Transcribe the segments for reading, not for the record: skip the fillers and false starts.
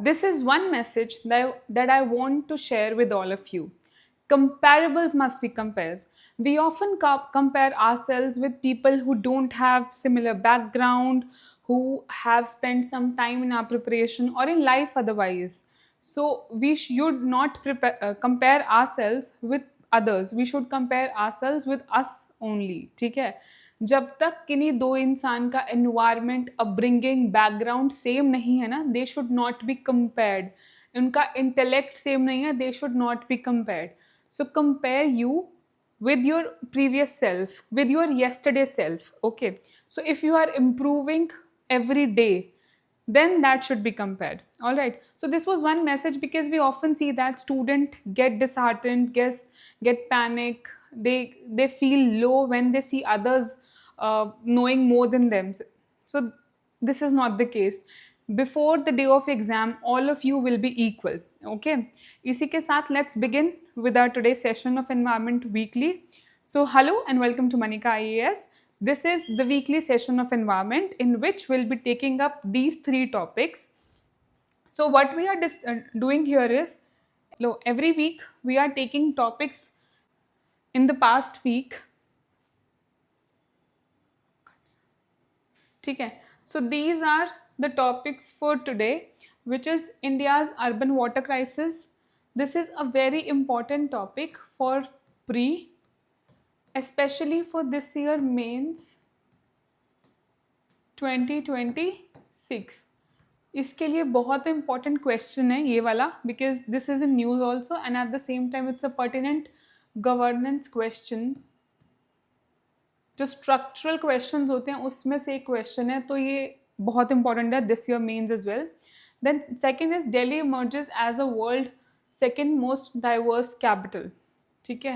This is one message that I want to share with all of you. Comparables must be compared. We often compare ourselves with people who don't have similar background, who have spent some time in our preparation or in life otherwise. So we should not compare ourselves with others. We should compare ourselves with us only. ठीक है? जब तक किन्हीं दो इंसान का environment upbringing background same नहीं है ना, they should not be compared. उनका इंटेलेक्ट सेम नहीं है, they should not be compared. So compare you with your previous self, with your yesterday self. Okay, so if you are improving every day, then that should be compared. All right, so this was one message, because we often see that student get disheartened, get panic, they feel low when they see others knowing more than them. So this is not the case. Before the day of exam, all of you will be equal. Okay, इसी के साथ let's begin with our today's session of Environment Weekly. So hello and welcome to Manika IAS. This is the weekly session of environment in which we'll be taking up these three topics. So what we are doing here is, every week we are taking topics in the past week. ठीक है, so these are the topics for today, which is India's urban water crisis. This is a very important topic for pre, especially for this year mains 2026. इसके लिए बहुत important question है ये वाला, because this is in news also and at the same time it's a pertinent governance question. जो structural questions होते हैं उसमें से एक क्वेश्चन है, तो ये बहुत इंपॉर्टेंट है this year mains as well. Then second is Delhi emerges as a world second most diverse capital. ठीक है,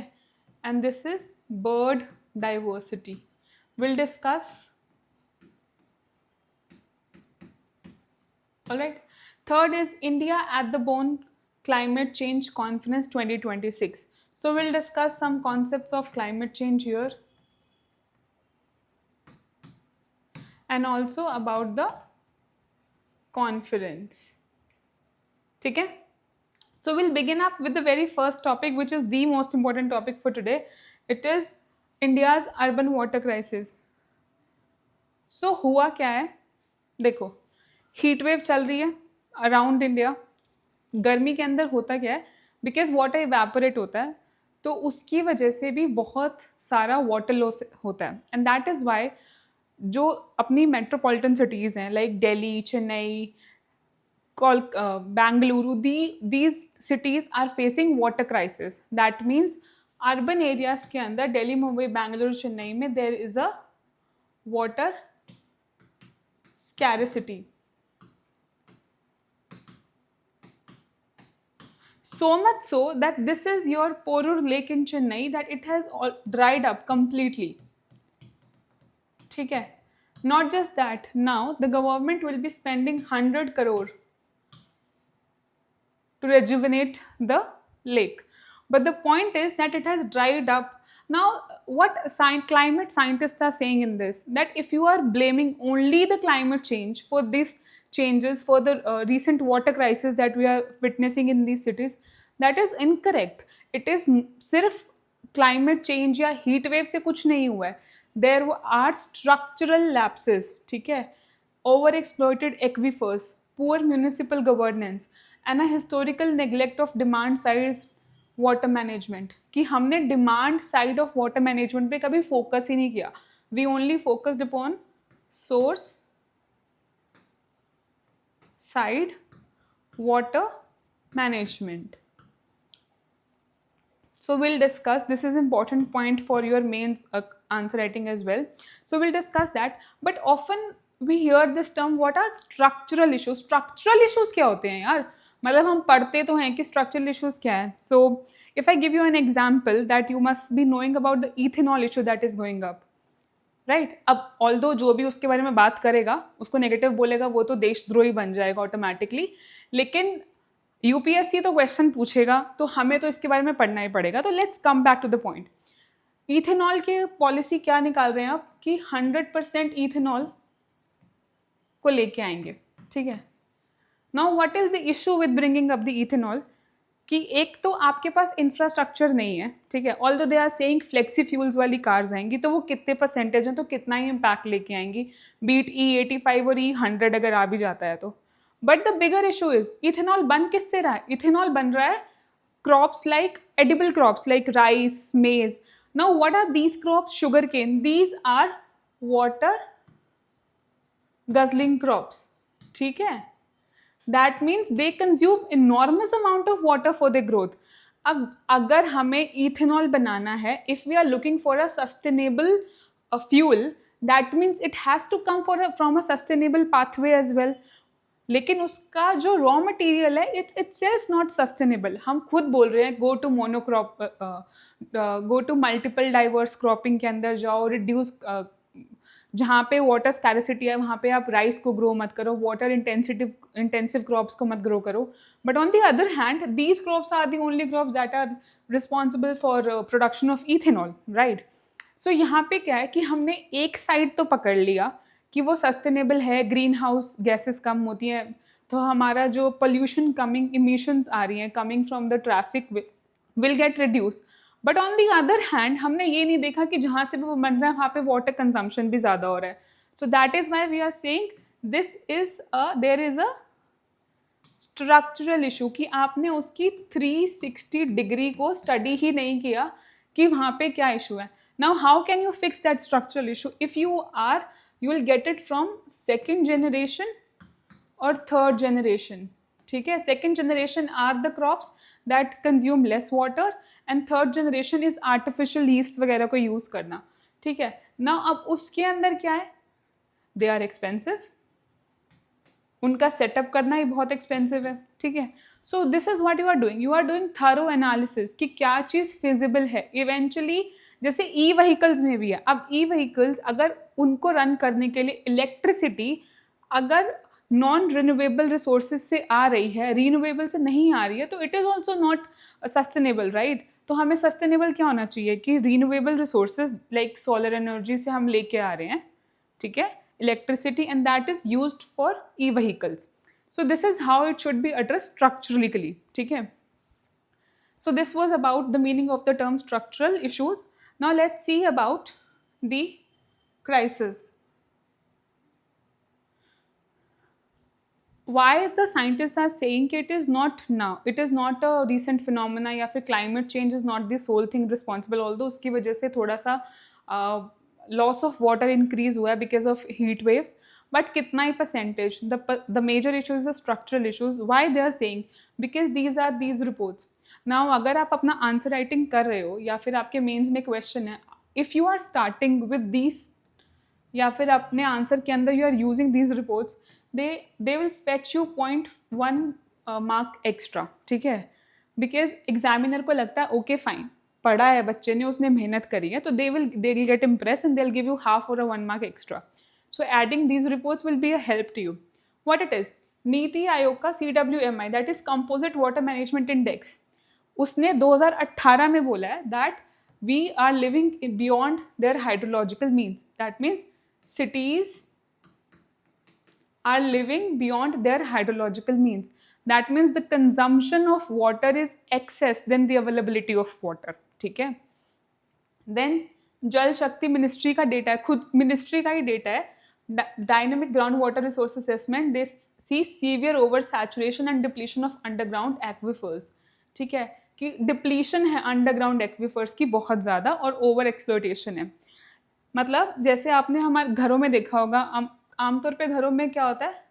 and this is bird diversity. Will discuss. Alright, third is India at the Bonn climate change conference 2026. So we'll discuss some concepts of climate change here, and also about the conference. ठीक है, so we'll begin up with the very first topic, which is the most important topic for today. It is India's urban water crisis. So हुआ क्या है, देखो heat wave चल रही है around India. गर्मी के अंदर होता क्या है, बिकॉज वाटर इवेपोरेट होता है, तो उसकी वजह से भी बहुत सारा वाटर लॉस होता है. एंड दैट इज़ वाई जो अपनी मेट्रोपॉलिटन सिटीज़ हैं like Delhi, Chennai, Bengaluru, these cities are facing water crisis. That means urban areas के अंदर दिल्ली, मुंबई, बेंगलुरु, चेन्नई में there is a water scarcity. So much so that this is your Porur Lake in Chennai, that it has all dried up completely. ठीक है, not just that, now the government will be spending 100 crore to rejuvenate the lake, but the point is that it has dried up. Now what climate scientists are saying in this, that if you are blaming only the climate change for these changes, for the recent water crisis that we are witnessing in these cities, that is incorrect. It is सिर्फ climate change या heat wave से कुछ नहीं हुआ है. There are structural lapses, ठीक है, over exploited aquifers, poor municipal governance and a historical neglect of demand side water management. कि हमने demand side of water management पे कभी focus ही नहीं किया. We only focused upon source side water management. So we'll discuss, this is important point for your mains answer writing as well. So we'll discuss that. But often we hear this term, what are structural issues? Structural issues क्या होते हैं यार, मतलब हम पढ़ते तो हैं कि structural issues क्या है. So if I give you an example, that you must be knowing about the ethanol issue that is going up, right? अब ऑल्दो जो भी उसके बारे में बात करेगा, उसको नेगेटिव बोलेगा, वो तो देशद्रोही बन जाएगा ऑटोमेटिकली. लेकिन यूपीएससी तो क्वेश्चन पूछेगा, तो हमें तो इसके बारे में पढ़ना ही पड़ेगा. तो let's come back to the point. Ethanol के पॉलिसी क्या निकाल रहे हैं आप, कि 100% इथेनॉल को लेके आएंगे. ठीक है, now what is the issue with bringing up the ethanol, कि एक तो आपके पास इंफ्रास्ट्रक्चर नहीं है, ठीक है, although they are saying flexi fuels वाली कार्स आएंगी, तो वो कितने परसेंटेज हैं, तो कितना ही इम्पैक्ट लेके आएंगी, बीट E85 और E100 अगर आ भी जाता है तो. But the bigger issue is ethanol बन किससे रहा है? इथेनॉल बन रहा है crops like edible crops like rice, maize. Now what are these crops? Sugarcane. These are water guzzling crops. ठीक है? That means they consume enormous amount of water for their growth. अब अगर हमें ethanol बनाना है, if we are looking for a sustainable fuel, that means it has to come from a sustainable pathway as well. लेकिन उसका जो raw material है itself not sustainable. हम खुद बोल रहे हैं go to monocrop, go to multiple diverse cropping के अंदर जाओ, रिड्यूस जहाँ पे वाटर स्कैरिसिटी है वहाँ पे आप राइस को ग्रो मत करो, वाटर इंटेंसिव क्रॉप्स को मत ग्रो करो. But on the other hand these crops are the only crops that are responsible for production of ethanol, right. So यहाँ पे क्या है कि हमने एक साइड तो पकड़ लिया कि वो सस्टेनेबल है, ग्रीन हाउस गैसेस कम होती हैं, तो हमारा जो पोल्यूशन कमिंग इमिशंस आ रही हैं coming from the traffic will get reduce. But on the other hand हमने ये नहीं देखा कि जहाँ से वो बन रहा है वहाँ पे वाटर कंजम्पशन भी ज़्यादा हो रहा है. So that is why we are saying this is there is a structural issue, कि आपने उसकी 360 डिग्री को स्टडी ही नहीं किया कि वहाँ पे क्या इशू है. Now how can you fix that structural issue? If you will get it from second generation or third generation. ठीक है, second generation are the crops that consume less water and third generation is artificial yeast वगैरह को use करना. ठीक है, now अब उसके अंदर क्या है? They are expensive. उनका सेटअप करना ही बहुत एक्सपेंसिव है. ठीक है, so this is what you are doing through analysis कि क्या चीज़ फिजिबल है. इवेंचुअली जैसे ई व्हीकल्स में भी है, अब ई व्हीकल्स अगर उनको रन करने के लिए इलेक्ट्रिसिटी अगर नॉन रिन्यूएबल रिसोर्सेज से आ रही है, रिन्यूएबल से नहीं आ रही है, तो it is also not sustainable, right. तो हमें सस्टेनेबल क्या होना चाहिए कि renewable resources like solar energy से हम लेके आ रहे हैं, ठीक है, electricity, and that is used for e-vehicles. So this is how it should be addressed structurally. ठीक है, so this was about the meaning of the term structural issues. Now let's see about the crisis. Why the scientists are saying it is not now, it is not a recent phenomena, या फिर climate change is not the sole thing responsible, although उसकी वजह से थोड़ा सा loss of water increase हुआ है because of heat waves, but कितना ही percentage. The major issue is the structural issues. Why they are saying? Because these are these reports. Now अगर आप अपना आंसर राइटिंग कर रहे हो या फिर आपके मेंस में क्वेश्चन है, if you are starting with these या फिर अपने आंसर के अंदर you are using these reports, they will fetch you 0.1 mark extra. ठीक है, बिकॉज एग्जामिनर को लगता है ओके फाइन, पढ़ा है बच्चे ने, उसने मेहनत करी है, तो they will get impressed and they'll give you half or a 1 mark extra. So adding these reports will be a help to you. What it is? NITI Aayog का CWMI, that is Composite Water Management Index, उसने 2018 में बोला है that we are living beyond their hydrological means. That means cities are living beyond their hydrological means. That means the consumption of water is excess than the availability of water. ठीक है, then जल शक्ति ministry का data है, खुद ministry का ही data है, dynamic ground water resource assessment, they see severe over saturation and depletion of underground aquifers. ठीक है, कि डिप्लीशन है अंडरग्राउंड एक्विफर्स की बहुत ज़्यादा और ओवर एक्सप्लोटेशन है. मतलब जैसे आपने हमारे घरों में देखा होगा, आमतौर पे घरों में क्या होता है,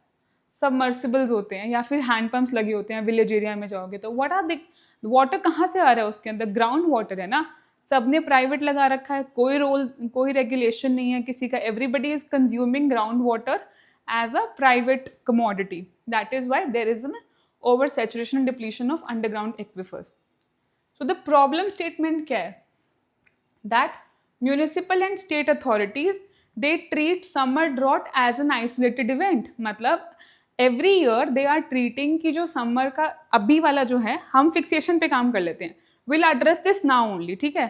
सबमर्सिबल्स होते हैं या फिर हैंड पंप्स लगे होते हैं. विलेज एरिया में जाओगे तो व्हाट आर द वाटर कहाँ से आ रहा है उसके अंदर? ग्राउंड वाटर है ना. सबने प्राइवेट लगा रखा है, कोई रेगुलेशन नहीं है किसी का. Everybody is consuming ground water as a private commodity. That is why there is an over saturation and depletion of underground aquifers. So the problem statement क्या है? That municipal and state authorities they treat summer drought as an isolated event. मतलब every year they are treating कि जो summer का अभी वाला जो है, हम फिक्सेशन पे काम कर लेते हैं, will address this now only. ठीक है,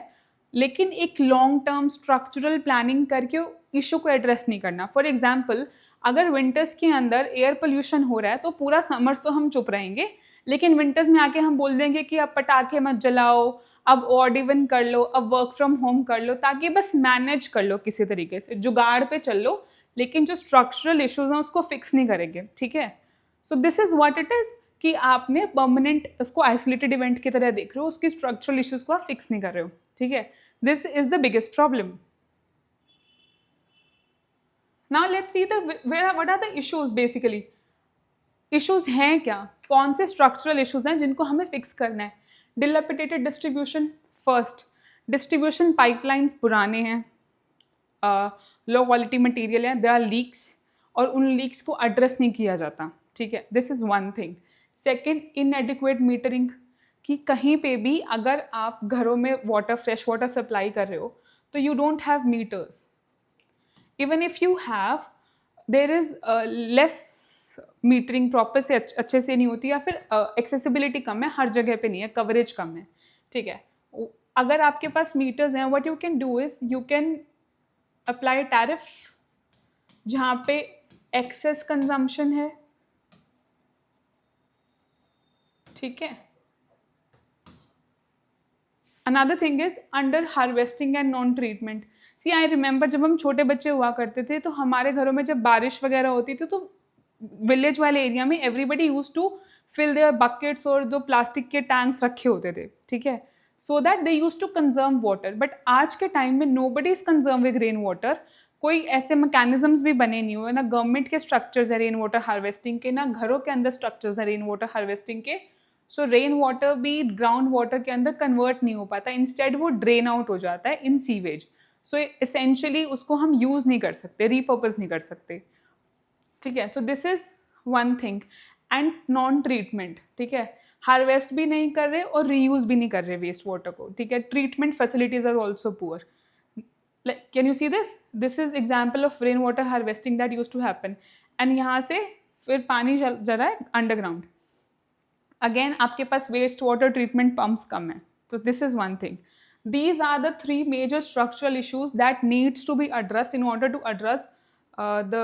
लेकिन एक लॉन्ग टर्म स्ट्रक्चरल प्लानिंग करके इशू को एड्रेस नहीं करना. फॉर एग्जाम्पल अगर विंटर्स के अंदर एयर पोल्यूशन हो रहा है तो पूरा समर्स तो हम चुप रहेंगे, लेकिन विंटर्स में आके हम बोल देंगे कि अब पटाखे मत जलाओ, अब ऑड इवन कर लो, अब वर्क फ्रॉम होम कर लो, ताकि बस मैनेज कर लो, किसी तरीके से जुगाड़ पे चल लो, लेकिन जो स्ट्रक्चरल इश्यूज हैं उसको फिक्स नहीं करेंगे, ठीक है। So this is what it is कि आपने परमानेंट उसको आइसोलेटेड इवेंट की तरह देख रहे हो, उसकी स्ट्रक्चरल इश्यूज को आप फिक्स नहीं कर रहे हो, ठीक है। This is the biggest problem. Now let's see what are the issues basically. Issues हैं क्या, कौन से स्ट्रक्चरल इश्यूज हैं जिनको हमें फिक्स करना है. Dilapidated distribution. First, distribution pipelines पुराने हैं, लो क्वालिटी मटेरियल है, दे आर लीक्स, और उन लीक्स को एड्रेस नहीं किया जाता, ठीक है. This is one thing. Second, इनएडिक्वेट metering, कि कहीं पे भी अगर आप घरों में वाटर, फ्रेश वाटर सप्लाई कर रहे हो तो you don't have meters. Even if you have, there is less metering, proper से अच्छे से नहीं होती, या फिर एक्सेसिबिलिटी कम है, हर जगह पे नहीं है, कवरेज कम है, ठीक है. अगर आपके पास मीटर्स हैं, what you can do is you can apply tariff जहाँ पे एक्सेस कंजम्पशन है, ठीक है. Another thing is under harvesting and non treatment. See I remember जब हम छोटे बच्चे हुआ करते थे तो हमारे घरों में जब बारिश वगैरह होती थी तो विलेज वाले एरिया में everybody use to fill their buckets और दो प्लास्टिक के टैंक्स रखे होते थे, ठीक है, so that they use to conserve water. But आज के टाइम में nobody is conserving rain water. कोई ऐसे मैकेनिज्म्स भी बने नहीं हुए, ना गवर्नमेंट के स्ट्रक्चर्स है रेन वाटर हार्वेस्टिंग के, ना घरों के अंदर स्ट्रक्चर्स है रेन वाटर हार्वेस्टिंग के. सो रेन वाटर भी ग्राउंड वाटर के अंदर कन्वर्ट नहीं हो पाता, इंस्टेड वो ड्रेन आउट हो जाता है इन सीवेज. सो एसेंशियली उसको हम यूज़ नहीं कर सकते, रीपर्पज नहीं कर सकते, ठीक है. So this is one thing. And non treatment, ठीक है, हार्वेस्ट भी नहीं कर रहे और रीयूज भी नहीं कर रहे वेस्ट वाटर को, ठीक है. Treatment facilities are also poor. Can you see this, this is example of rain water harvesting that use to happen. And यहाँ से फिर पानी जा रहा है अंडरग्राउंड. अगेन आपके पास वेस्ट वाटर ट्रीटमेंट पम्प्स कम है. तो this is one thing. These are the three major structural issues that needs to be addressed in order to address the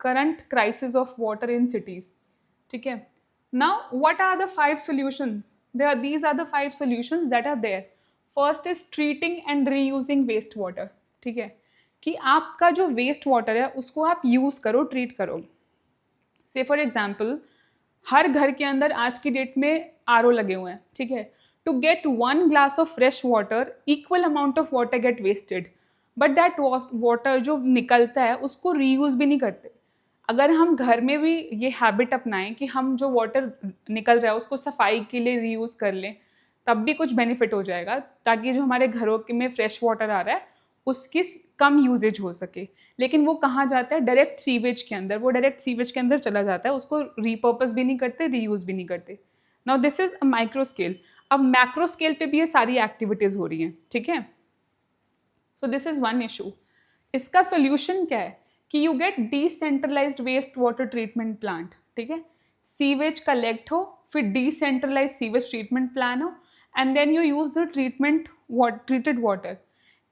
current crisis of water in cities. ठीक है. Now, what are the 5 solutions? These are the 5 solutions that are there. First is treating and reusing wastewater. ठीक है, कि आपका जो waste water है उसको आप यूज़ करो, ट्रीट करो. से फॉर एग्जाम्पल, हर घर के अंदर आज की डेट में आरओ लगे हुए हैं, ठीक है. To get 1 glass of fresh water, equal amount of water get wasted. But that water जो निकलता है उसको रीयूज़ भी नहीं करते. अगर हम घर में भी ये हैबिट अपनाएं कि हम जो वाटर निकल रहा है उसको सफाई के लिए रीयूज़ कर लें, तब भी कुछ बेनिफिट हो जाएगा, ताकि जो हमारे घरों में फ्रेश वाटर आ रहा है उसकी कम यूजेज हो सके. लेकिन वो कहाँ जाता है, डायरेक्ट सीवेज के अंदर. वो डायरेक्ट सीवेज के अंदर चला जाता है, उसको रीपर्पस भी नहीं करते, रीयूज़ भी नहीं करते. Now this is a micro scale. अब मैक्रो स्केल पे भी ये सारी एक्टिविटीज हो रही हैं, ठीक है. So this is one issue. इसका सोल्यूशन क्या है कि you get decentralised waste water treatment plant, ठीक है. सीवेज कलेक्ट हो, फिर डिसेंट्रलाइज सीवेज ट्रीटमेंट प्लान हो, and then you use the treated water.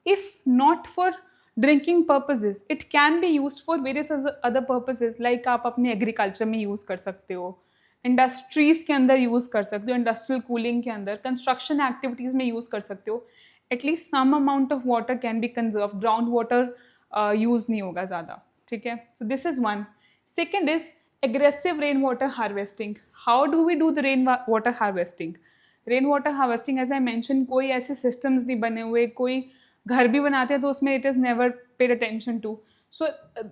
If not for drinking purposes, it can be used for various other purposes, like आप अपने agriculture में use कर सकते हो, इंडस्ट्रीज़ के अंदर यूज़ कर सकते हो, इंडस्ट्रियल कूलिंग के अंदर, कंस्ट्रक्शन एक्टिविटीज़ में यूज़ कर सकते हो. At least some amount of water can be conserve. Ground water use नहीं होगा ज़्यादा, ठीक है. So this is one. Second is aggressive rain water harvesting. How do we do the rain water harvesting? Rain water harvesting, as I mention, कोई ऐसे systems नहीं बने हुए. कोई घर भी बनाते हैं तो उसमें it is never paid attention to. So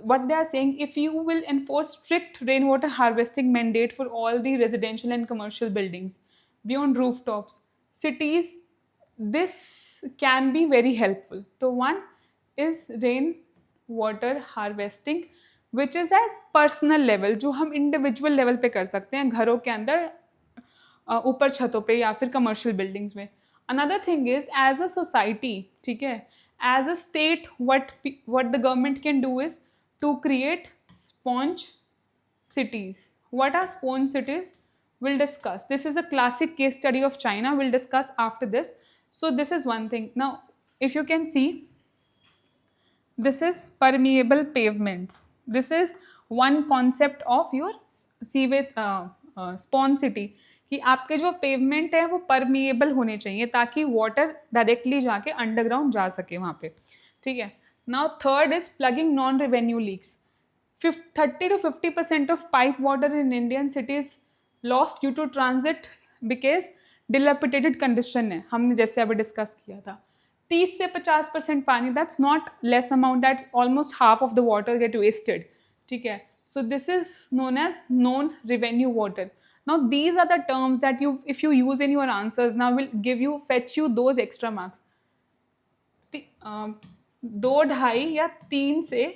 what they are saying, if you will enforce strict rainwater harvesting mandate for all the residential and commercial buildings beyond rooftops, cities, this can be very helpful. So one is rainwater harvesting, which is as personal level, जो हम individual level पे कर सकते हैं घरों के अंदर, ऊपर छतों पे या फिर commercial buildings में. Another thing is as a society, ठीक है, as a state, what the government can do is to create sponge cities. What are sponge cities? We'll discuss. This is a classic case study of China. We'll discuss after this. So this is one thing. Now, if you can see, this is permeable pavements. This is one concept of your sewage spawn city, कि आपके जो pavement है वो permeable होने चाहिए ताकि water directly जाके underground जा सके वहाँ पे, ठीक है. Now third is plugging non revenue leaks. 30 to 50% of pipe water in Indian cities lost due to transit because dilapidated condition है, हमने जैसे अभी डिस्कस किया था. 30 से 50% पानी, that's not less amount, that's almost half of the water get wasted, ठीक है. So this is known as non revenue water. Now these are the terms that you, if you use in your answers, now will give you, fetch you those extra marks. 2, 2.5 या 3 से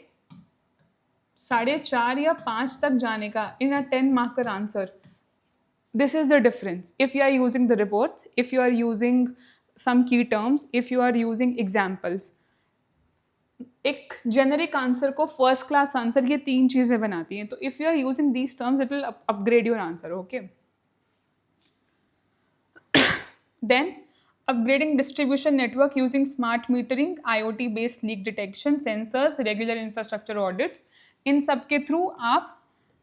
4.5 या 5 तक जाने का in a 10 marker answer. This is the difference. If you are using the reports, if you are using some key terms, if you are using examples. एक generic answer को first class answer ये 3 चीजें बनाती हैं. तो if you are using these terms it will upgrade your answer. Okay. Then upgrading distribution network using smart metering, IoT based leak detection, sensors, regular infrastructure audits. इन सब के through आप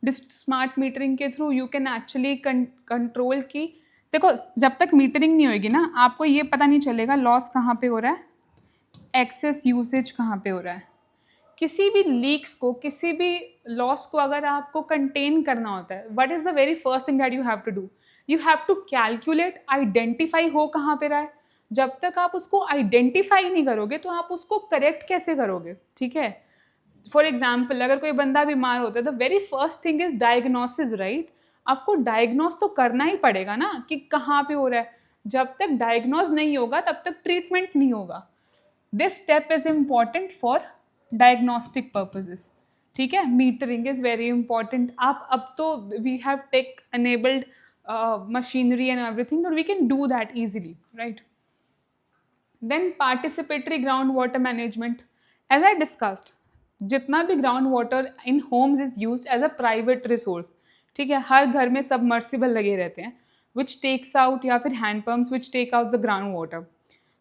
smart metering के through you can actually control की. देखो जब तक metering नहीं होगी ना आपको ये पता नहीं चलेगा लॉस कहाँ पे हो रहा है, एक्सेस यूसेज कहाँ पे हो रहा है. किसी भी लीक्स को, किसी भी लॉस को अगर आपको कंटेन करना होता है, what is the very first thing that you have to do, you have to calculate, identify हो कहाँ पे रहा है. जब तक आप उसको आइडेंटिफाई नहीं करोगे तो आप उसको करेक्ट कैसे करोगे, ठीक है. फॉर एग्जाम्पल अगर कोई बंदा बीमार होता है the very first thing is diagnosis, right. आपको डायग्नोस तो करना ही पड़ेगा ना कि कहाँ पे हो रहा है. जब तक डायग्नोस नहीं होगा तब तक ट्रीटमेंट नहीं होगा. This step is important for diagnostic purposes, ठीक है. Metering is very important. आप अब तो we have tech enabled machinery and everything, so we can do that easily, right. Then participatory groundwater management. As I discussed, जितना भी ground water in homes is used as a private resource, ठीक है. हर घर में submersible लगे रहते हैं which takes out, या फिर hand pumps which take out the ground water.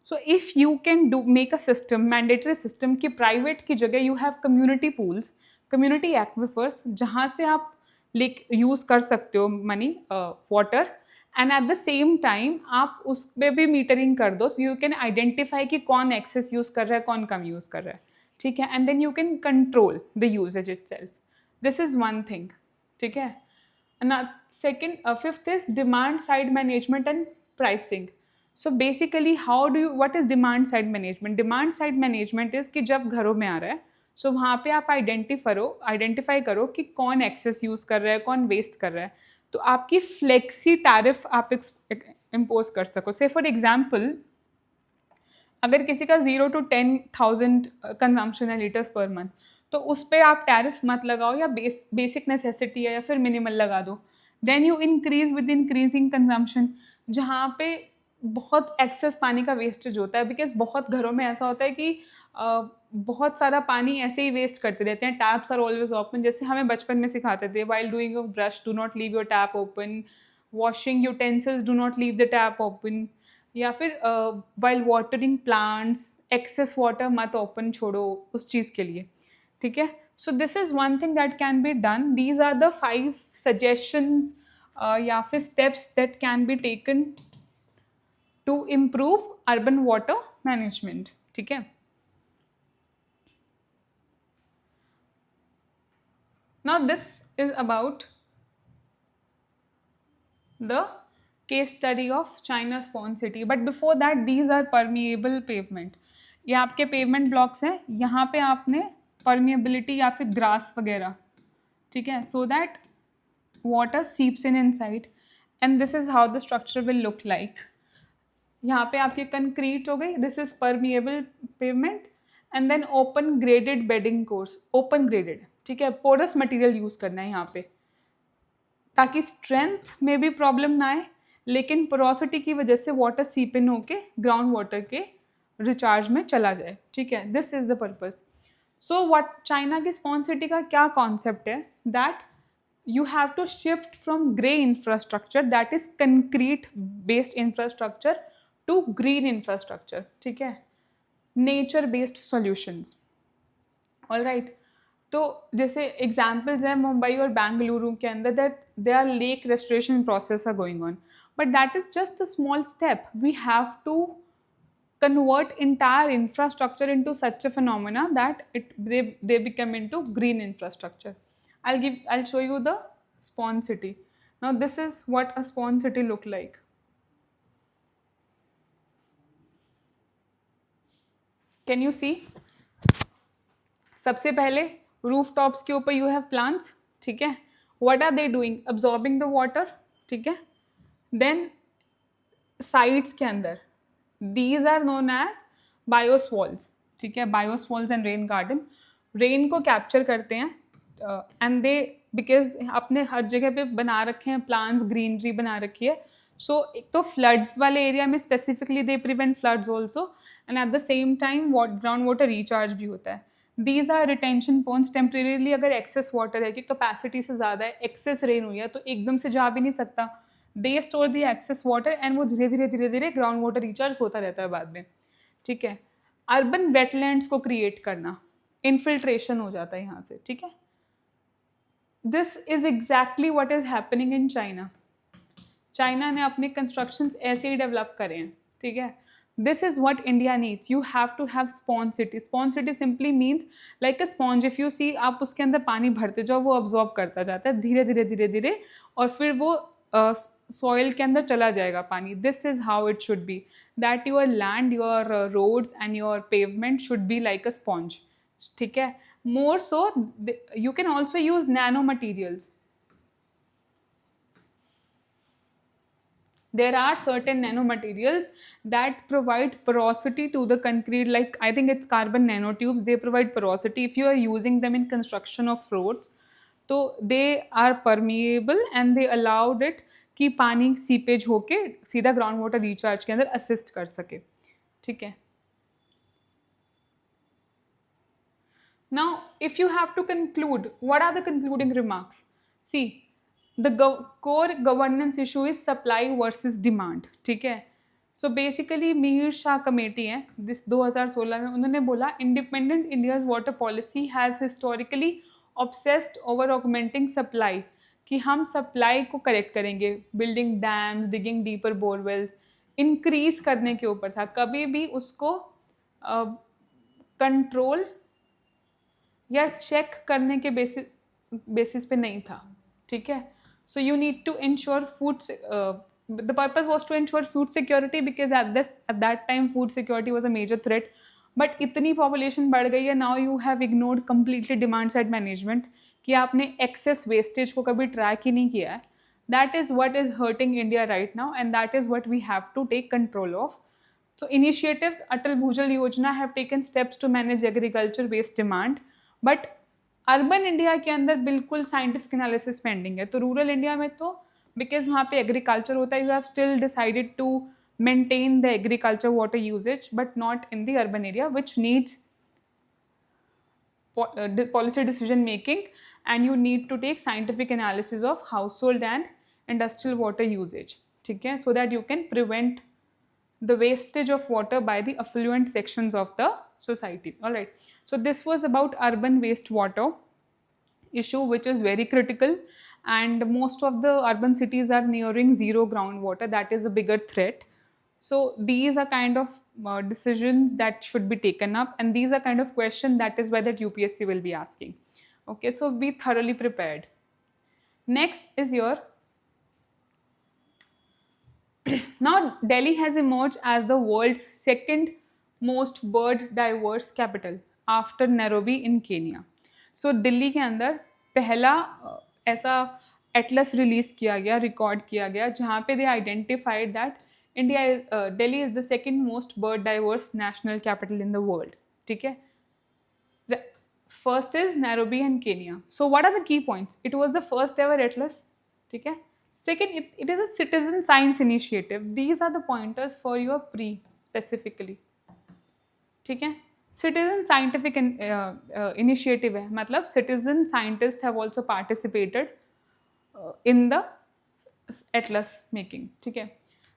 So if you can do make a system, mandatory system कि प्राइवेट की जगह you have community pools, community aquifers, जहाँ से आप यूज़ कर सकते हो money water, and at the same time आप उस पर भी मीटरिंग कर दो, सो यू कैन आइडेंटिफाई कि कौन एक्सेस यूज़ कर रहा है, कौन कम यूज़ कर रहा है, ठीक है. And then you can control the usages itself. This is one thing, ठीक है. Second, fifth is demand side management and pricing. So basically how do you, what is demand side management. Demand side management is कि जब घरों में आ रहा है सो वहाँ पे आप आइडेंटिफाई करो कि कौन एक्सेस यूज़ कर रहा है, कौन वेस्ट कर रहा है. तो आपकी फ्लेक्सी टैरिफ आप इम्पोज कर सको. से फॉर एग्जाम्पल अगर किसी का 0 to 10,000 कंजम्पशन है लीटर्स पर मंथ, तो उस पर आप टैरिफ मत लगाओ, या बेसिक नेसेसिटी है या फिर मिनिमल लगा दो. Then you increase with increasing consumption. जहाँ पे बहुत एक्सेस पानी का वेस्टेज होता है, बिकॉज बहुत घरों में ऐसा होता है कि बहुत सारा पानी ऐसे ही वेस्ट करते रहते हैं. टैप्स आर ऑलवेज ओपन, जैसे हमें बचपन में सिखाते थे, while doing your brush do not leave your tap open, washing utensils do not leave the tap open, या फिर while watering plants excess water मत ओपन छोड़ो उस चीज़ के लिए, ठीक है. So this is one thing that can be done. These are the 5 suggestions या फिर steps that can be taken to improve urban water management, ठीक है. Now this is about the case study of China Spawn City. But before that, these are permeable pavement. ये आपके pavement blocks हैं. यहाँ पे आपने permeability या फिर grass वगैरह, ठीक है, so that water seeps in inside. And this is how the structure will look like. यहाँ पे आपकी concrete हो गई. This is permeable pavement. And then open graded bedding course. Open graded, ठीक है. पोरस मटेरियल यूज़ करना है यहाँ पे ताकि स्ट्रेंथ में भी प्रॉब्लम ना आए, लेकिन पोरोसिटी की वजह से वाटर सीप इन होके ग्राउंड वाटर के रिचार्ज में चला जाए, ठीक है. This is the purpose. So what China की स्पॉन सिटी का क्या कॉन्सेप्ट है, that you have to shift from grey infrastructure, that is concrete based infrastructure, to green infrastructure, ठीक है, nature based solutions. All right. तो जैसे examples हैं मुंबई और बेंगलुरु के अंदर, that they are lake restoration process are going on, but that is just a small step. We have to convert entire infrastructure into such a phenomena that they become into green infrastructure. I'll show you the spawn city. Now this is what a spawn city look like. Can you see? सबसे पहले rooftops के ऊपर you have plants, ठीक है. What are they doing? Absorbing the water, ठीक है. Then sides के अंदर these are known as bioswales, ठीक है. bioswales and rain garden, rain को कैप्चर करते हैं एंड दे बिकॉज अपने हर जगह पे बना रखे हैं प्लांट्स, ग्रीनरी बना रखी है. सो एक तो फ्लड्स वाले एरिया में specifically they prevent floods also, and at the same time ground water recharge भी होता है. These are retention ponds. Temporarily अगर एक्सेस वाटर है कि कैपेसिटी से ज़्यादा है, एक्सेस रेन हुई है, तो एकदम से जा भी नहीं सकता. They store the excess water and वो धीरे धीरे धीरे धीरे ग्राउंड वाटर रिचार्ज होता रहता है बाद में, ठीक है. अर्बन वेटलैंड्स को क्रिएट करना, इनफिल्ट्रेशन हो जाता है यहाँ से, ठीक है. This is exactly what is happening in China. China ने अपने कंस्ट्रक्शंस ऐसे ही डेवलप करे हैं, ठीक है. This is what India needs. You have to have sponge city. Sponge city simply means like a sponge. If you see, आप उसके अंदर पानी भरते जाओ, वो अब्जॉर्ब करता जाता है धीरे धीरे धीरे धीरे, और फिर वो सॉइल के अंदर चला जाएगा पानी. This is how it should be, that your land, your roads and your pavement should be like a sponge, ठीक है. More so you can also use nano materials. There are certain nanomaterials that provide porosity to the concrete, like I think it's carbon nanotubes. They provide porosity. If you are using them in construction of roads, तो they are permeable and they allowed it कि पानी seepage होके सीधा ground water recharge के अंदर assist कर सके, ठीक है. Now, if you have to conclude, what are the concluding remarks? See, the core governance issue is supply versus demand, ठीक है. So basically Mir Shah committee है जिस 2016 में, उन्होंने बोला independent India's water policy has historically obsessed over augmenting supply, कि हम supply को करेक्ट करेंगे, building dams, digging deeper borewells, increase करने के ऊपर था. कभी भी उसको कंट्रोल या चेक करने के बेसिस पे नहीं था, ठीक है. So you need to ensure food, the purpose was to ensure food security because at that time food security was a major threat. But इतनी population बढ़ गई है, now you have ignored completely demand side management, कि आपने excess wastage को कभी track ही नहीं किया है. That is what is hurting India right now, and that is what we have to take control of. So initiatives, Atal Bhujal Yojana have taken steps to manage agriculture waste demand, but urban India के अंदर बिल्कुल scientific analysis pending है. तो rural India में तो because वहाँ पे agriculture होता है, you have still decided to maintain the agriculture water usages, but not in the urban area which needs policy decision making, and you need to take scientific analysis of household and industrial water usage, ठीक है, so that you can prevent the wastage of water by the affluent sections of the society. All right, so this was about urban wastewater issue, which is very critical, and most of the urban cities are nearing zero groundwater. That is a bigger threat. So these are kind of decisions that should be taken up, and these are kind of questions that is where that UPSC will be asking. Okay, so be thoroughly prepared. Next is your now Delhi has emerged as the world's second most bird diverse capital after Nairobi in Kenya. So Delhi के अंदर पहला ऐसा Atlas release किया गया, record किया गया, जहाँ पे they identified that India Delhi is the second most bird diverse national capital in the world, ठीक है. First is Nairobi and Kenya. So what are the key points? It was the first ever atlas, ठीक है. Second, it is a citizen science initiative. These are the pointers for your pre specifically, ठीक है. Citizen scientific initiative है, मतलब citizen scientists have also participated in the atlas making, ठीक है.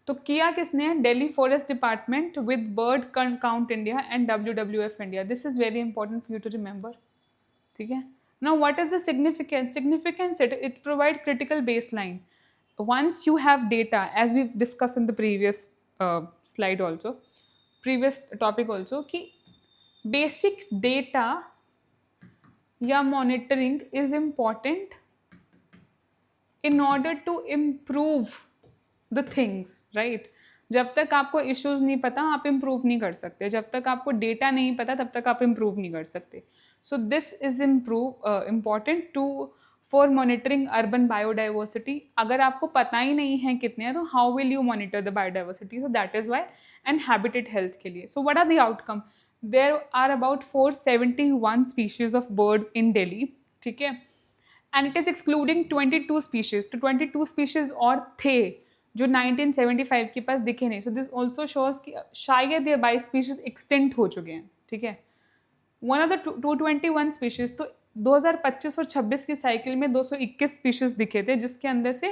तो किया किसने? Delhi Forest Department with Bird Count India and WWF India. This is very important for you to remember, ठीक है. Now, what is the significance? Significance, it provides critical baseline. Once you have data, as we've discussed in the previous slide also, previous topic also, कि basic data या monitoring is important in order to improve the things, right? जब तक आपको issues नहीं पता आप improve नहीं कर सकते, जब तक आपको डेटा नहीं पता तब तक आप इम्प्रूव नहीं कर सकते. So this is important to for monitoring urban biodiversity. अगर आपको पता ही नहीं है कितने हैं तो how will you monitor the biodiversity? So that is why. And habitat health के लिए, so what are the outcome? There are about 471 species of birds in Delhi, ठीक है, and it is excluding 22 species. तो 22 स्पीशीज और थे जो 1975 के पास दिखे नहीं. सो दिस ऑल्सो शोज कि शायद ये 22 स्पीशीज एक्सटेंट हो चुके हैं, ठीक है. वन ऑफ द 221 स्पीशीज, तो 2025 और 26 की साइकिल में 221 स्पीशीज दिखे थे, जिसके अंदर से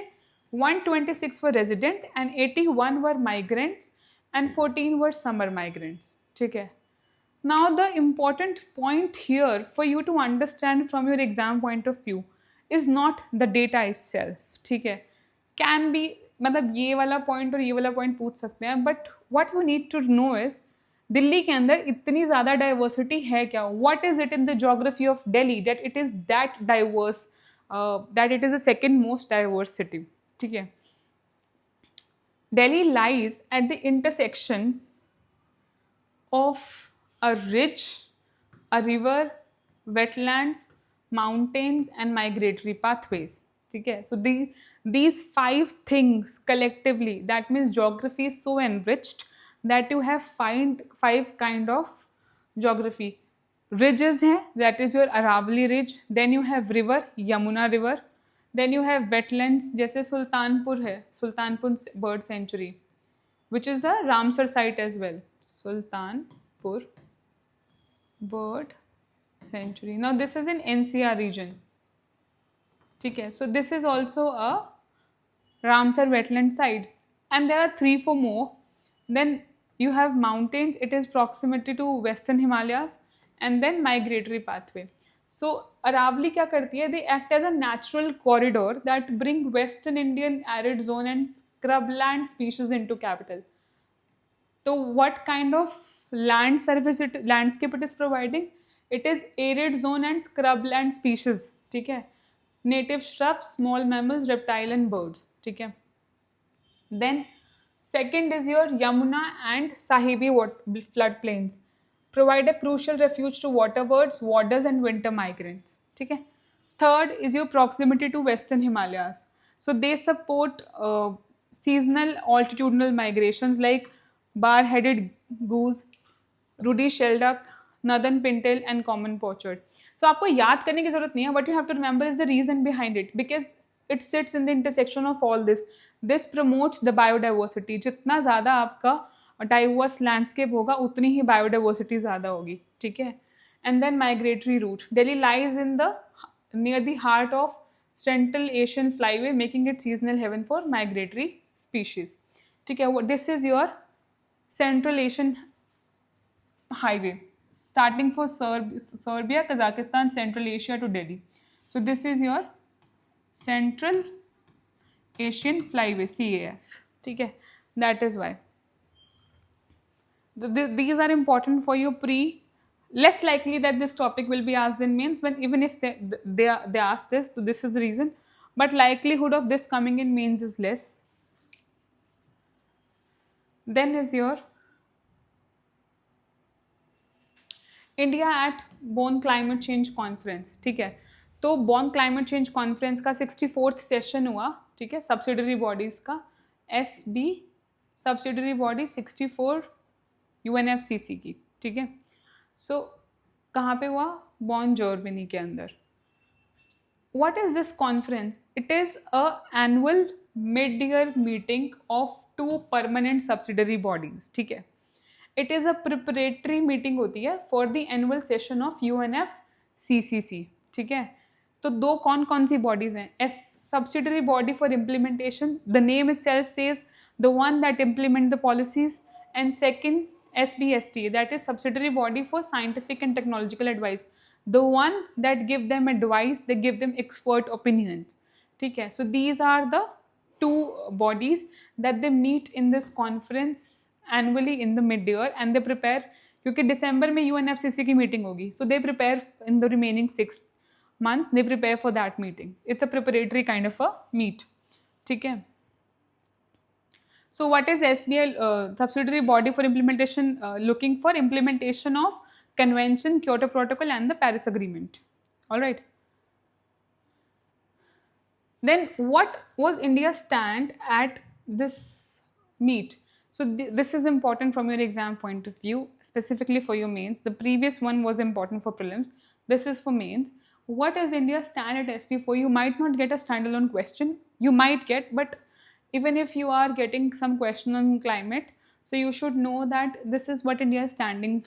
126 were resident and 81 were migrants and 14 were summer migrants, ठीक है. Now the important point here for you to understand from your exam point of view is not the data itself, ठीक है. कैन बी, मतलब ये वाला point और ये वाला पॉइंट पूछ सकते हैं, but what you need to know is Delhi के अंदर इतनी ज़्यादा डाइवर्सिटी है क्या? What is it in the geography of Delhi that it is that diverse, that it is the second most diverse city, ठीक है. Delhi lies at the intersection of a ridge, a river, wetlands, mountains, and migratory pathways. ठीक है. So these 5 things collectively, that means geography is so enriched that you have 5 kind of geography. Ridges हैं, that is your Aravalli ridge. Then you have river, Yamuna river. Then you have wetlands, जैसे सुल्तानपुर है, Sultanpur bird sanctuary, which is the Ramsar site as well. Sultanpur bird sanctuary. Now this is in NCR region. ठीक है. So this is also a Ramsar wetland site, and there are 3-4 more. Then you have mountains. It is proximity to Western Himalayas, and then migratory pathway. So Aravalli क्या करती है? They act as a natural corridor that bring Western Indian arid zone and scrubland species into capital. So what kind of landscape it is providing? It is arid zone and scrubland species, ठीक है. Native shrubs, small mammals, reptile and birds, ठीक है. Then second is your Yamuna and Sahibi floodplains. Provide a crucial refuge to water birds, waders and winter migrants, ठीक है. Third is your proximity to Western Himalayas. So they support seasonal altitudinal migrations like bar-headed goose, ruddy shelduck, northern pintail and common pochard. So आपको याद करने की जरूरत नहीं है. What you have to remember is the reason behind it, because it sits in the intersection of all this. This promotes the biodiversity. जितना ज़्यादा आपका डाइवर्स लैंडस्केप होगा उतनी ही बायोडाइवर्सिटी ज़्यादा होगी, ठीक है. And then migratory route. Delhi lies in the near the heart of central Asian flyway, making it seasonal haven for migratory species, ठीक है. This is your central Asian highway starting for Serbia, Kazakhstan, central Asia to Delhi. So this is your central Asian flyway, CAF, ठीक है. That is why these are important for your pre. Less likely that this topic will be asked in mains, when even if they ask this, so this is the reason, but likelihood of this coming in mains is less. Then is your India at Bonn Climate Change Conference, ठीक है. तो Bonn Climate Change Conference का 64th session हुआ, ठीक है, subsidiary bodies का. SB subsidiary body 64 UNFCCC की, ठीक है. सो कहाँ पे हुआ? बॉन जर्मनी के अंदर. What is this conference? It is a annual mid year meeting of 2 permanent subsidiary bodies, ठीक है. It is a preparatory meeting होती है for the annual session of UNFCCC, ठीक है. तो 2 कौन सी बॉडीज हैं? Subsidiary body for implementation, the name itself says the one that implement the policies, and second SBST, that is subsidiary body for scientific and technological advice. The one that give them advice, they give them expert opinions. ठीक है, so these are the two bodies that they meet in this conference annually in the mid year, and they prepare, क्योंकि दिसंबर में UNFCCC की meeting होगी, so they prepare in the remaining 6 months, they prepare for that meeting. It's a preparatory kind of a meet. ठीक है. So what is SBI subsidiary body for implementation, looking for implementation of Convention, Kyoto Protocol and the Paris Agreement. All right. Then what was India's stand at this meet? So this is important from your exam point of view, specifically for your mains. The previous one was important for prelims. This is for mains. What is India's stand at SP4? You might not get a standalone question. You might get, but even if you are getting some question on climate, so you should know that this is what India is standing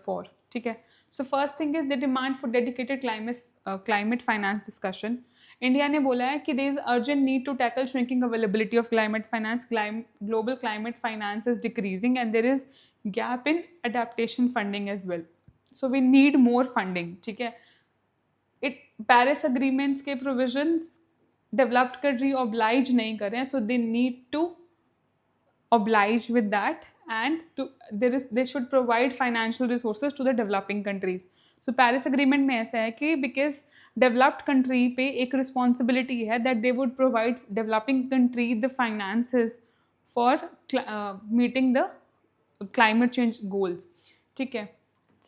for. Okay. So first thing is the demand for dedicated climate finance discussion. India ने बोला है कि there is urgent need to tackle shrinking availability of climate finance. Global climate finance is decreasing and there is gap in adaptation funding as well. So we need more funding. ठीक है. Paris agreements के provisions developed country oblige नहीं कर रहे हैं, so they need to oblige with that, and they should provide financial resources to the developing countries. So Paris agreement में ऐसा है कि because developed country पे एक responsibility है that they would provide developing country the finances for meeting the climate change goals. ठीक है.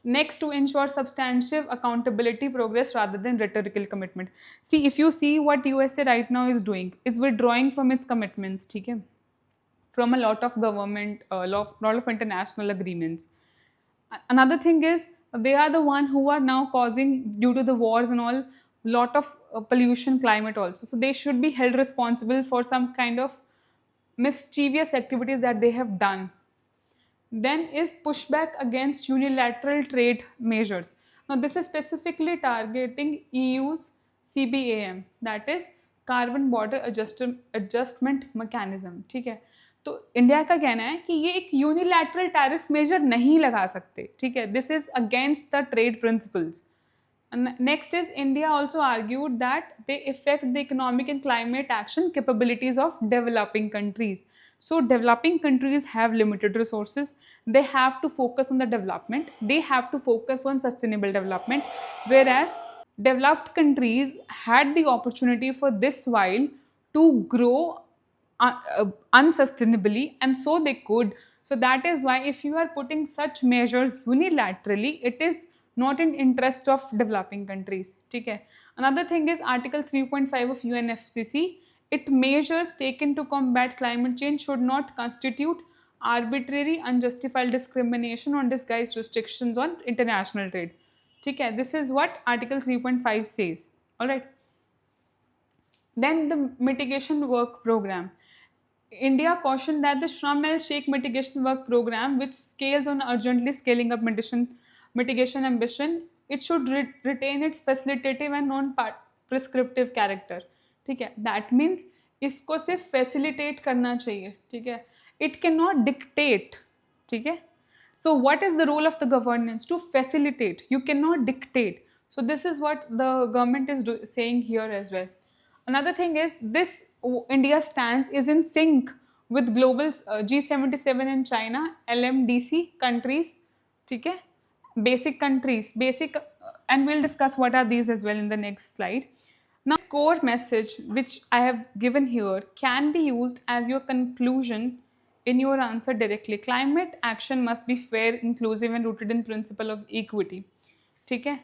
Next, to ensure substantive accountability progress rather than rhetorical commitment. See, if you see what USA right now is doing, is withdrawing from its commitments, ठीक है, from a lot of government, lot of international agreements. Another thing is they are the one who are now causing, due to the wars and all, lot of pollution, climate also. So they should be held responsible for some kind of mischievous activities that they have done. Then is pushback against unilateral trade measures. Now this is specifically targeting EU's CBAM, that is Carbon Border Adjustment Mechanism. ठीक है, तो India का कहना है कि ये एक unilateral tariff major नहीं लगा सकते. ठीक है, this is against the trade principles. Next is India also argued that they affect the economic and climate action capabilities of developing countries. So developing countries have limited resources. They have to focus on the development. They have to focus on sustainable development. Whereas developed countries had the opportunity for this while to grow unsustainably, and so they could. So that is why if you are putting such measures unilaterally, it is not in interest of developing countries. ठीक है. Another thing is Article 3.5 of UNFCCC. It measures taken to combat climate change should not constitute arbitrary, unjustified discrimination or disguised restrictions on international trade. ठीक है. This is what Article 3.5 says. All right. Then the mitigation work program. India cautioned that the Sharm el-Sheikh mitigation work program, which scales on urgently scaling up mitigation ambition, it should retain its facilitative and non-prescriptive character. ठीक है, that means इसको सिर्फ facilitate करना चाहिए. ठीक है, it cannot dictate. ठीक है, so what is the role of the governance? To facilitate. You cannot dictate. So this is what the government is saying here as well. Another thing is this India's stance is in sync with global G77 and China, LMDC countries. ठीक है, basic countries, and we'll discuss what are these as well in the next slide. Now, core message which I have given here can be used as your conclusion in your answer directly. Climate action must be fair, inclusive, and rooted in principle of equity. ठीक है,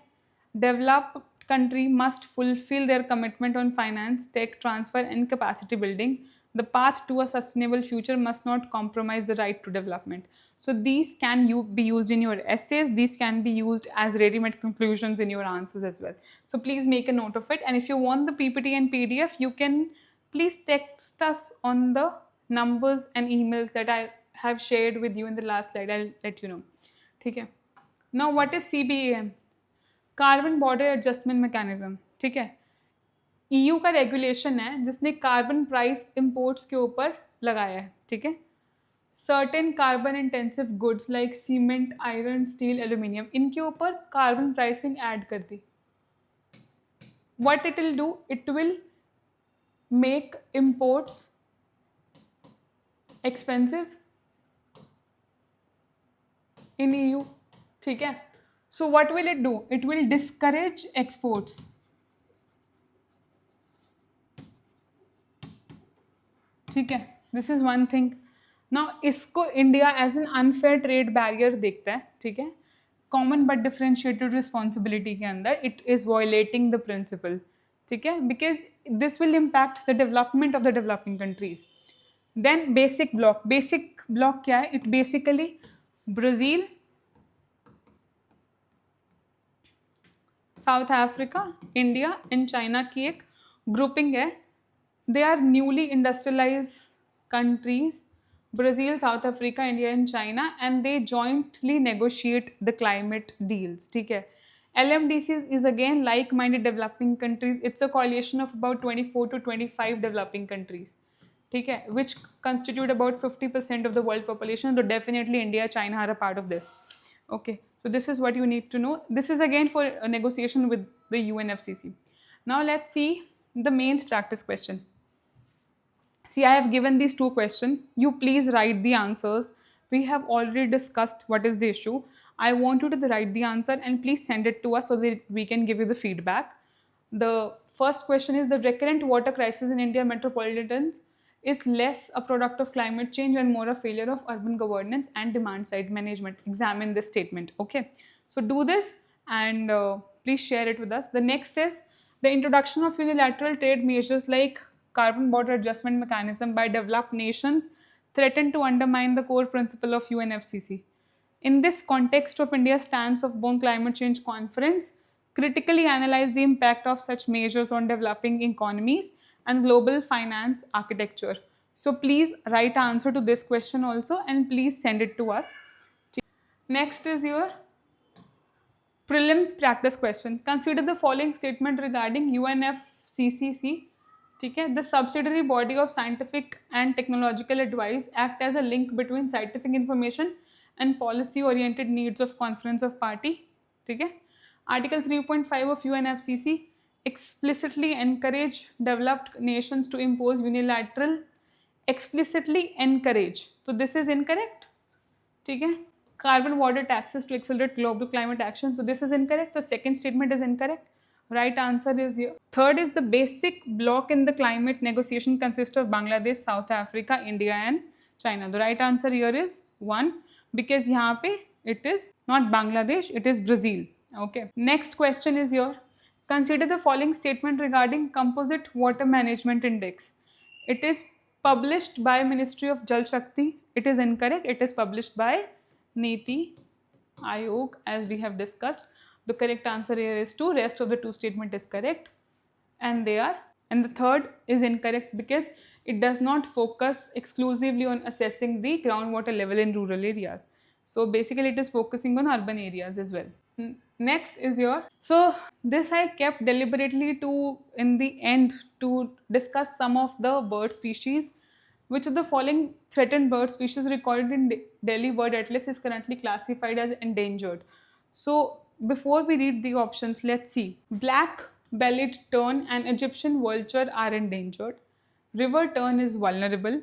developed country must fulfill their commitment on finance, tech transfer, and capacity building. The path to a sustainable future must not compromise the right to development. So these can be used in your essays. These can be used as ready-made conclusions in your answers as well. So please make a note of it. And if you want the PPT and PDF, you can please text us on the numbers and emails that I have shared with you in the last slide. I'll let you know. Okay. Now, what is CBAM? Carbon Border Adjustment Mechanism. ठीक है, EU का regulation है जिसने carbon price imports के ऊपर लगाया है. ठीक है, certain carbon intensive goods like cement, iron, steel, aluminium, इनके ऊपर कार्बन प्राइसिंग ऐड कर दी. what it will do, it will make imports expensive in EU. ठीक है, so what will it do, it will discourage exports. ठीक है, this is one thing. Now इसको India as an unfair trade barrier देखता है. ठीक है, common but differentiated responsibility के अंदर it is violating the principle. ठीक है, because this will impact the development of the developing countries. Then basic block क्या है, it basically Brazil, South Africa, India and China की एक ग्रुपिंग है. They are newly industrialized countries, Brazil, South Africa, India and China, and they jointly negotiate the climate deals. ठीक है, LMDCs is again like-minded developing countries. It's a coalition of about 24 to 25 developing countries. ठीक है, which constitute about 50% of the world population. So definitely India, China are a part of this. Okay, so this is what you need to know. This is again for a negotiation with the UNFCCC. Now let's see the mains practice question. See, I have given these two questions. You please write the answers. We have already discussed what is the issue. I want you to write the answer and please send it to us so that we can give you the feedback. The first question is, the recurrent water crisis in India metropolitans is less a product of climate change and more a failure of urban governance and demand side management. Examine this statement. Okay, so do this and please share it with us. The next is, the introduction of unilateral trade measures like carbon border adjustment mechanism by developed nations threaten to undermine the core principle of UNFCCC. In this context of India's stance of Bonn Climate Change Conference, critically analyze the impact of such measures on developing economies and global finance architecture. So please write an answer to this question also and please send it to us. Next is your prelims practice question. Consider the following statement regarding UNFCCC. ठीक है, the subsidiary body of scientific and technological advice act as a link between scientific information and policy oriented needs of conference of party. ठीक है, Article 3.5 of UNFCCC explicitly encourage developed nations to impose unilateral, explicitly encourage, so this is incorrect. ठीक है, carbon border taxes to accelerate global climate action, so this is incorrect. The second statement is incorrect. Right answer is here. Third is, the basic bloc in the climate negotiation consists of Bangladesh, South Africa, India and China. The right answer here is 1, because यहाँ पे it is not Bangladesh, it is Brazil. Okay. Next question is here. Consider the following statement regarding Composite Water Management Index. It is published by Ministry of Jal Shakti. It is incorrect. It is published by Niti Aayog, as we have discussed. The correct answer here is 2. Rest of the 2 statement is correct, and the third is incorrect because it does not focus exclusively on assessing the groundwater level in rural areas. So basically it is focusing on urban areas as well. Next is your, so this I kept deliberately to in the end to discuss some of the bird species. Which of the following threatened bird species recorded in Delhi Bird Atlas is currently classified as endangered? So before we read the options, let's see. Black-bellied tern and Egyptian vulture are endangered. River tern is vulnerable.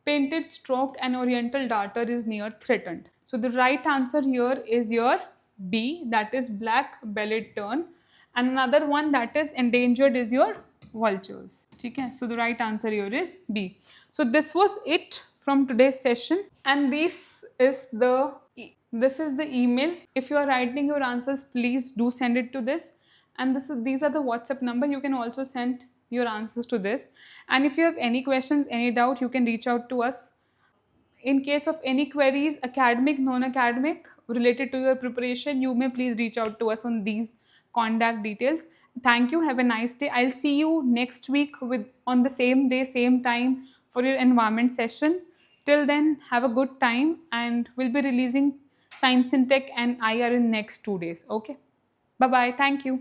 Painted stork and oriental darter is near threatened. So the right answer here is your B, that is black-bellied tern. And another one that is endangered is your vultures. Okay, so the right answer here is B. So this was it from today's session, and this is the email. If you are writing your answers, please do send it to this, and these are the WhatsApp number. You can also send your answers to this, and if you have any questions, any doubt, you can reach out to us. In case of any queries, academic, non-academic, related to your preparation, you may please reach out to us on these contact details. Thank you. Have a nice day. I'll see you next week on the same day, same time for your environment session. Till then, have a good time, and we'll be releasing Science in Tech and IR in next 2 days. Okay. Bye-bye. Thank you.